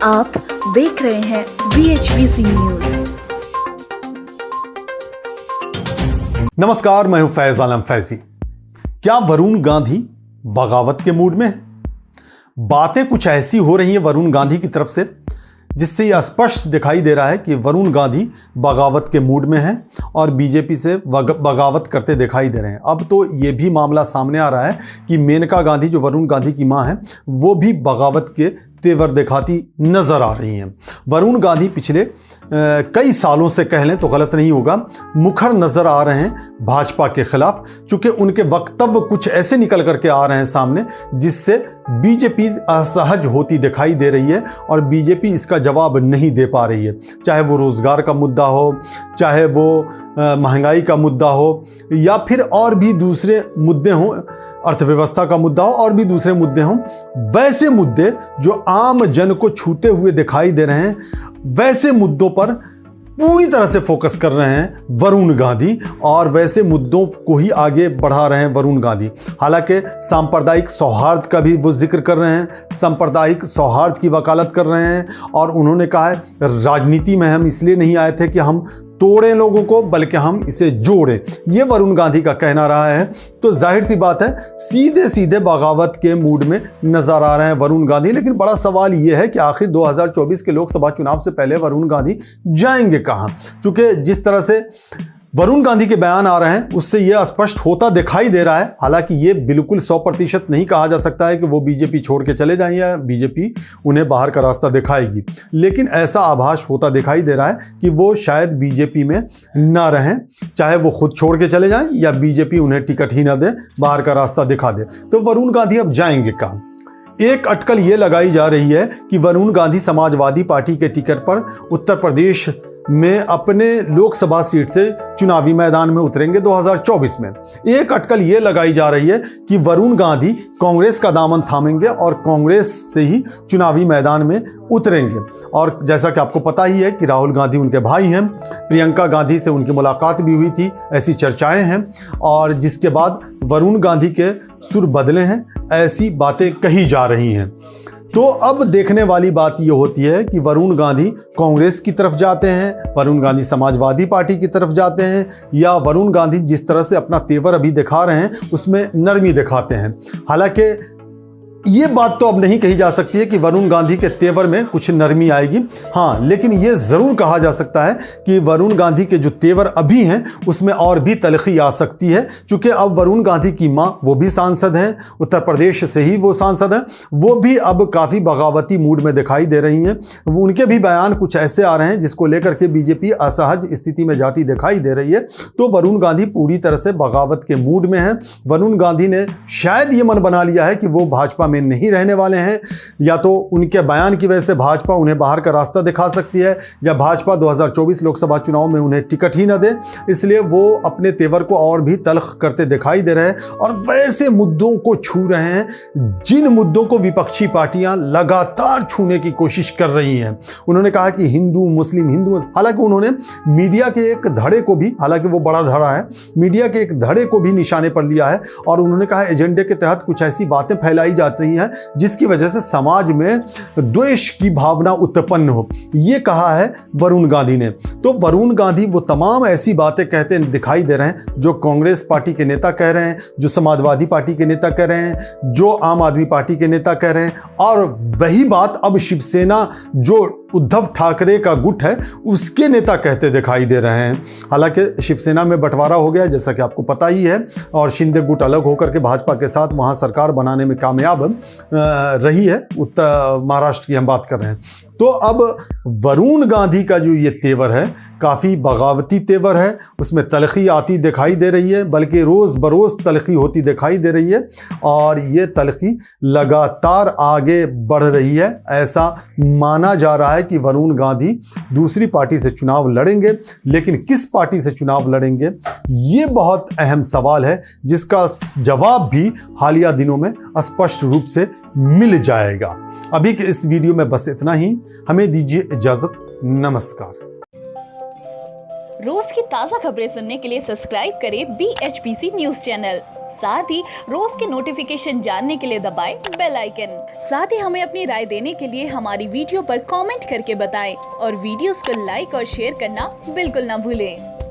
आप देख रहे हैं BHBC न्यूज। नमस्कार, मैं हूं फैज आलम फैजी। क्या वरुण गांधी बगावत के मूड में है? बातें कुछ ऐसी हो रही हैं वरुण गांधी की तरफ से जिससे यह स्पष्ट दिखाई दे रहा है कि वरुण गांधी बगावत के मूड में हैं और बीजेपी से बगावत करते दिखाई दे रहे हैं। अब तो ये भी मामला सामने आ रहा है कि मेनका गांधी, जो वरुण गांधी की मां है, वो भी बगावत के तेवर दिखाती नजर आ रही हैं। वरुण गांधी पिछले कई सालों से, कह लें तो गलत नहीं होगा, मुखर नजर आ रहे हैं भाजपा के खिलाफ, चूंकि उनके वक्तव्य कुछ ऐसे निकल करके आ रहे हैं सामने जिससे बीजेपी असहज होती दिखाई दे रही है और बीजेपी इसका जवाब नहीं दे पा रही है। चाहे वो रोजगार का मुद्दा हो, चाहे वो महंगाई का मुद्दा हो, या फिर और भी दूसरे मुद्दे हों, अर्थव्यवस्था का मुद्दा हो और भी दूसरे मुद्दे हों, वैसे मुद्दे जो आम जन को छूते हुए दिखाई दे रहे हैं, वैसे मुद्दों पर पूरी तरह से फोकस कर रहे हैं वरुण गांधी और वैसे मुद्दों को ही आगे बढ़ा रहे हैं वरुण गांधी। हालांकि सांप्रदायिक सौहार्द का भी वो जिक्र कर रहे हैं, सांप्रदायिक सौहार्द की वकालत कर रहे हैं और उन्होंने कहा है राजनीति में हम इसलिए नहीं आए थे कि हम तोड़ें लोगों को, बल्कि हम इसे जोड़ें, ये वरुण गांधी का कहना रहा है। तो जाहिर सी बात है सीधे सीधे बगावत के मूड में नजर आ रहे हैं वरुण गांधी। लेकिन बड़ा सवाल यह है कि आखिर 2024 के लोकसभा चुनाव से पहले वरुण गांधी जाएंगे कहां? क्योंकि जिस तरह से वरुण गांधी के बयान आ रहे हैं उससे यह स्पष्ट होता दिखाई दे रहा है। हालांकि ये बिल्कुल 100% नहीं कहा जा सकता है कि वो बीजेपी छोड़ के चले जाएं या बीजेपी उन्हें बाहर का रास्ता दिखाएगी, लेकिन ऐसा आभास होता दिखाई दे रहा है कि वो शायद बीजेपी में ना रहें, चाहे वो खुद छोड़ के चले जाएं या बीजेपी उन्हें टिकट ही ना दे, बाहर का रास्ता दिखा दे। तो वरुण गांधी अब जाएंगे कहां? एक अटकल ये लगाई जा रही है कि वरुण गांधी समाजवादी पार्टी के टिकट पर उत्तर प्रदेश में अपने लोकसभा सीट से चुनावी मैदान में उतरेंगे 2024 में। एक अटकल ये लगाई जा रही है कि वरुण गांधी कांग्रेस का दामन थामेंगे और कांग्रेस से ही चुनावी मैदान में उतरेंगे। और जैसा कि आपको पता ही है कि राहुल गांधी उनके भाई हैं, प्रियंका गांधी से उनकी मुलाकात भी हुई थी, ऐसी चर्चाएं हैं, और जिसके बाद वरुण गांधी के सुर बदले हैं, ऐसी बातें कही जा रही हैं। तो अब देखने वाली बात यह होती है कि वरुण गांधी कांग्रेस की तरफ जाते हैं, वरुण गांधी समाजवादी पार्टी की तरफ जाते हैं, या वरुण गांधी जिस तरह से अपना तेवर अभी दिखा रहे हैं उसमें नरमी दिखाते हैं। हालांकि ये बात तो अब नहीं कही जा सकती है कि वरुण गांधी के तेवर में कुछ नरमी आएगी। हाँ, लेकिन ये जरूर कहा जा सकता है कि वरुण गांधी के जो तेवर अभी हैं उसमें और भी तलखी आ सकती है, क्योंकि अब वरुण गांधी की मां, वो भी सांसद हैं, उत्तर प्रदेश से ही वो सांसद हैं, वो भी अब काफी बगावती मूड में दिखाई दे रही हैं। उनके भी बयान कुछ ऐसे आ रहे हैं जिसको लेकर के बीजेपी असहज स्थिति में जाती दिखाई दे रही है। तो वरुण गांधी पूरी तरह से बगावत के मूड में है। वरुण गांधी ने शायद ये मन बना लिया है कि वो भाजपा में नहीं रहने वाले हैं, या तो उनके बयान की वजह से भाजपा उन्हें बाहर का रास्ता दिखा सकती है, या भाजपा 2024 लोकसभा चुनाव में उन्हें टिकट ही ना दे, इसलिए वो अपने तेवर को और भी तल्ख करते दिखाई दे रहे हैं और वैसे मुद्दों को छू रहे हैं जिन मुद्दों को विपक्षी पार्टियां लगातार छूने की कोशिश कर रही हैं। उन्होंने कहा कि हिंदू मुस्लिम, हिंदू, हालांकि उन्होंने मीडिया के एक धड़े को भी, हालांकि वो बड़ा धड़ा है, मीडिया के एक धड़े को भी निशाने पर लिया है और उन्होंने कहा एजेंडे के तहत कुछ ऐसी बातें फैलाई जाती है जिसकी वजह से समाज में द्वेष की भावना उत्पन्न हो, ये कहा है वरुण गांधी ने। तो वरुण गांधी वो तमाम ऐसी बातें कहते दिखाई दे रहे हैं जो कांग्रेस पार्टी के नेता कह रहे हैं, जो समाजवादी पार्टी के नेता कह रहे हैं, जो आम आदमी पार्टी के नेता कह रहे हैं, और वही बात अब शिवसेना, जो उद्धव ठाकरे का गुट है, उसके नेता कहते दिखाई दे रहे हैं। हालांकि शिवसेना में बंटवारा हो गया जैसा कि आपको पता ही है, और शिंदे गुट अलग होकर के भाजपा के साथ वहां सरकार बनाने में कामयाब रही है। उत्तर महाराष्ट्र की हम बात कर रहे हैं। तो अब वरुण गांधी का जो ये तेवर है काफ़ी बगावती तेवर है, उसमें तलखी आती दिखाई दे रही है, बल्कि रोज़ बरोज़ तलखी होती दिखाई दे रही है और ये तलखी लगातार आगे बढ़ रही है। ऐसा माना जा रहा है कि वरुण गांधी दूसरी पार्टी से चुनाव लड़ेंगे, लेकिन किस पार्टी से चुनाव लड़ेंगे ये बहुत अहम सवाल है, जिसका जवाब भी हालिया दिनों में स्पष्ट रूप से मिल जाएगा। अभी के इस वीडियो में बस इतना ही। हमें दीजिए इजाजत। नमस्कार। रोज की ताजा खबरें सुनने के लिए सब्सक्राइब करें BHBC न्यूज चैनल। साथ ही रोज के नोटिफिकेशन जानने के लिए दबाएं बेल आइकन। साथ ही हमें अपनी राय देने के लिए हमारी वीडियो पर कमेंट करके बताएं और वीडियोस को लाइक और शेयर करना बिल्कुल ना भूलें।